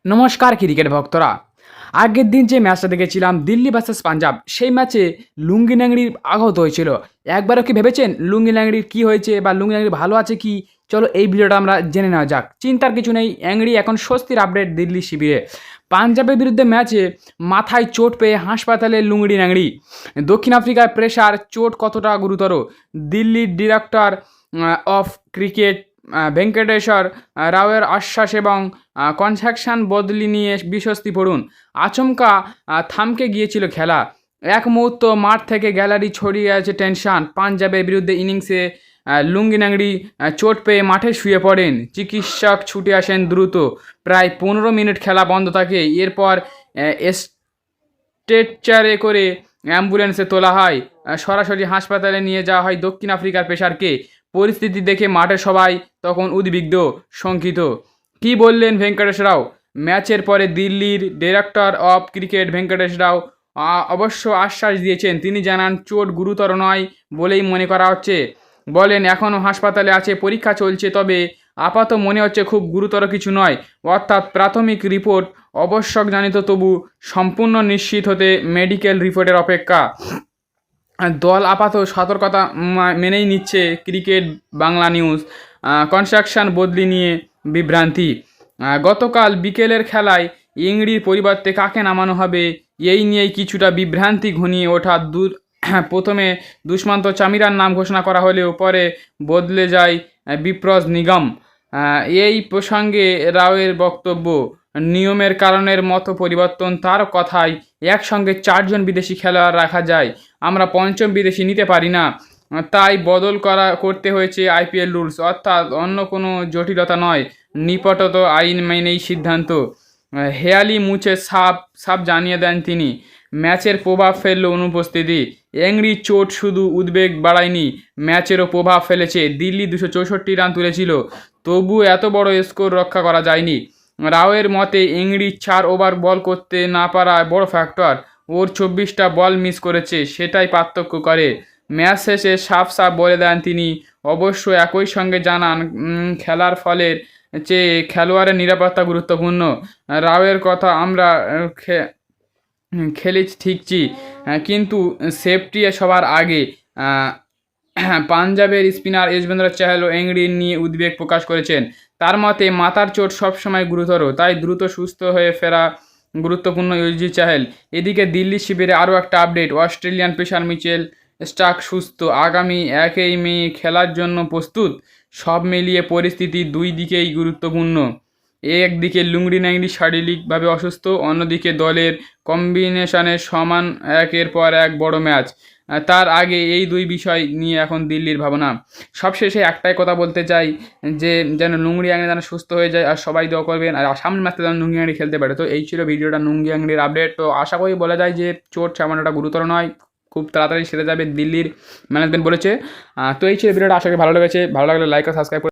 নমস্কার ক্রিকেট ভক্তরা। আগের দিন যে ম্যাচটা দেখেছিলাম দিল্লি ভার্সেস পাঞ্জাব, সেই ম্যাচে লুঙ্গি ন্যাংড়ির আঘাত হয়েছিল। একবারও কি ভেবেছেন লুঙ্গি ন্যাংড়ির কী হয়েছে বা লুঙ্গি ন্যাংড়ি ভালো আছে কি? চলো এই ভিডিওটা আমরা জেনে নেওয়া যাক। চিন্তার কিছু নেই, অ্যাংড়ি এখন স্বস্তির আপডেট দিল্লি শিবিরে। পাঞ্জাবের বিরুদ্ধে ম্যাচে মাথায় চোট পেয়ে হাসপাতালে লুঙ্গি ন্যাংড়ি। দক্ষিণ আফ্রিকার প্রেসার, চোট কতটা গুরুতর? দিল্লির ডিরেক্টর অফ ক্রিকেট ভেঙ্কটেশ্বর রাওয়ের আশ্বাস এবং কনস্ট্রাকশন বদলি নিয়ে বিস্বস্তি পড়ুন। আচমকা থামকে গিয়েছিল খেলা। এক মুহূর্ত মাঠ থেকে গ্যালারি ছড়িয়ে আছে টেনশন। পাঞ্জাবের বিরুদ্ধে ইনিংসে লুঙ্গি ন্যাংড়ি চোট পেয়ে মাঠে শুয়ে পড়েন। চিকিৎসক ছুটে আসেন দ্রুত। প্রায় 15 মিনিট খেলা বন্ধ থাকে। এরপর স্ট্রেচারে করে অ্যাম্বুলেন্সে তোলা হয়। সরাসরি হাসপাতালে নিয়ে যাওয়া হয় দক্ষিণ আফ্রিকার পেসারকে। পরিস্থিতি দেখে মাঠে সবাই তখন উদ্বিগ্ন, শঙ্কিত। কী বললেন ভেঙ্কটেশ রাও? ম্যাচের পরে দিল্লির ডিরেক্টর অফ ক্রিকেট ভেঙ্কটেশ রাও অবশ্য আশ্বাস দিয়েছেন। তিনি জানান, চোট গুরুতর নয় বলেই মনে করা হচ্ছে। বলেন, এখনও হাসপাতালে আছে, পরীক্ষা চলছে, তবে আপাতত মনে হচ্ছে খুব গুরুতর কিছু নয়। অর্থাৎ প্রাথমিক রিপোর্ট আবশ্যকজনিত, তবু সম্পূর্ণ নিশ্চিত হতে মেডিকেল রিপোর্টের অপেক্ষা। দল আপাতত সতর্কতা মেনেই নিচ্ছে। Cricket Bangla news. কনস্ট্রাকশন বদলি নিয়ে বিভ্রান্তি। গতকাল বিকেলের খেলায় ইংড়ির পরিবর্তে কাকে নামানো হবে এই নিয়েই কিছুটা বিভ্রান্তি ঘনিয়ে ওঠা। প্রথমে দুষ্মন্ত চামিরার নাম ঘোষণা করা হলেও পরে বদলে যায় বিপ্রজ নিগম। এই প্রসঙ্গে রাওয়ের বক্তব্য, নিয়মের কারণের মতো পরিবর্তন। তার কথায়, একসঙ্গে 4 জন বিদেশি খেলোয়াড় রাখা যায়, আমরা পঞ্চম বিদেশি নিতে পারি না, তাই বদল করতে হয়েছে আইপিএল রুলস। অর্থাৎ অন্য কোনো জটিলতা নয়, নিপটত আইন মেনেই সিদ্ধান্ত। হেয়ালি মুছে সাপ জানিয়ে দেন তিনি। ম্যাচের প্রভাব ফেলল অনুপস্থিতি। অ্যাংড়ির চোট শুধু উদ্বেগ বাড়ায়নি, ম্যাচেরও প্রভাব ফেলেছে। দিল্লি 264 রান তুলেছিল, তবু এত বড় স্কোর রক্ষা করা যায়নি। রাওয়ের মতে, অ্যাংড়ির 4 ওভার বল করতে না পারা বড় ফ্যাক্টর। ওর 24টা বল মিস করেছে, সেটাই পার্থক্য করে। ম্যাচ শেষে সাফ বলে দেন তিনি। অবশ্য একই সঙ্গে জানান, খেলার ফলের চেয়ে খেলোয়াড়ের নিরাপত্তা গুরুত্বপূর্ণ। রাওয়ের কথা, আমরা খেলেছি ঠিকই, কিন্তু সেফটি সবার আগে। পাঞ্জাবের স্পিনার যজবেন্দ্র চাহালও অ্যাংড়ি নিয়ে উদ্বেগ প্রকাশ করেছেন। তার মতে, মাথার চোট সবসময় গুরুতর, তাই দ্রুত সুস্থ হয়ে ফেরা গুরুত্বপূর্ণ। ইউজি চাহেল। এদিকে দিল্লি শিবিরে আরও একটা update. Australian pacer Mitchell Starc সুস্থ, আগামী 1 মে খেলার জন্য প্রস্তুত। সব মিলিয়ে পরিস্থিতি দুই দিকেই গুরুত্বপূর্ণ। একদিকে লুঙ্গি ন্যাংড়ি শারীরিকভাবে অসুস্থ, অন্যদিকে দলের কম্বিনেশনের সমান একের পর এক বড় ম্যাচ। তার আগে এই দুই বিষয় নিয়ে এখন দিল্লির ভাবনা। সবশেষে একটাই কথা বলতে চাই, যে যেন লুঙ্গি ন্যাংড়ি যেন সুস্থ হয়ে যায়, আর সবাই দোয়া করবেন, আর সামনের ম্যাচে যেন লুঙ্গি ন্যাংড়ি খেলতে পারে। তো এই ছিল ভিডিওটা লুঙ্গি ন্যাংড়ির আপডেট। তো আশা করি বলা যায় যে চোট সামান্যটা গুরুতর নয়, খুব তাড়াতাড়ি সেরে যাবে, দিল্লির ম্যানেজমেন্ট বলেছে। তো এই ছিল ভিডিওটা। আশা করি ভালো লেগেছে। ভালো লাগলে লাইক ও সাবস্ক্রাইব